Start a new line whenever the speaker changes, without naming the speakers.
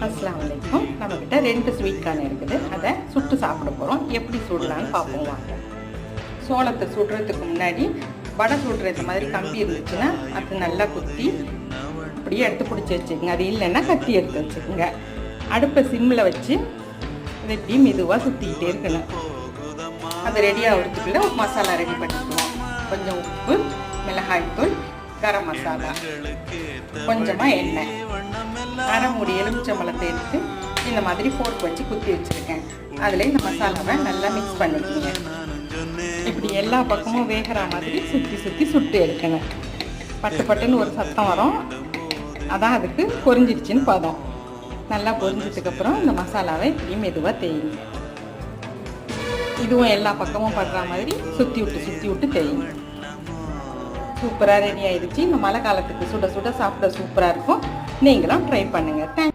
அஸ்ஸலாமு அலைக்கும். நம்மக்கிட்ட 2 ஸ்வீட் கார்ன் இருக்குது. அதை சுட்டு சாப்பிட போகிறோம். எப்படி சுடலான்னு பார்ப்போம் வாங்க. சோளத்தை சுடுறதுக்கு முன்னாடி வடை சுடுறது மாதிரி கம்பி இருந்துச்சுன்னா அது நல்லா குத்தி அப்படியே எடுத்து பிடிச்சி வச்சுக்கோங்க. அது இல்லைன்னா கத்தி எடுத்து வச்சுக்கோங்க. அடுப்பை சிம்மில் வச்சு அதை இப்படி மெதுவாக சுற்றிக்கிட்டே இருக்கணும். அது ரெடி ஆகிறதுக்குள்ள ஒரு மசாலா ரெடி பண்ணிக்குவோம். கொஞ்சம் உப்பு, மிளகாய்த்தூள், கரம் மசாலா, கொஞ்சமாக எண்ணெய், அரை மூடி எலுமிச்சம்பழத்தை எடுத்து இந்த மாதிரி ஃபோர்க் வச்சு குத்தி வச்சுருக்கேன். அதில் இந்த மசாலாவை நல்லா மிக்ஸ் பண்ணிக்கோங்க. இப்படி எல்லா பக்கமும் வேகிற மாதிரி சுற்றி சுற்றி சுட்டு எடுக்கணும். பட்டு பட்டுன்னு ஒரு சத்தம் வரும். அதான் அதுக்கு பொரிஞ்சிடுச்சின்னு பதம். நல்லா பொரிஞ்சதுக்கப்புறம் இந்த மசாலாவை இப்படி மெதுவாக தேயுங்க. இதுவும் எல்லா பக்கமும் படுற மாதிரி சுற்றி விட்டு தேயுங்க. சூப்பராக ரெடி ஆயிடுச்சு. இந்த மழை காலத்துக்கு சுட சுட சாப்பிட சூப்பராக இருக்கும். நீங்களும் ட்ரை பண்ணுங்கள்.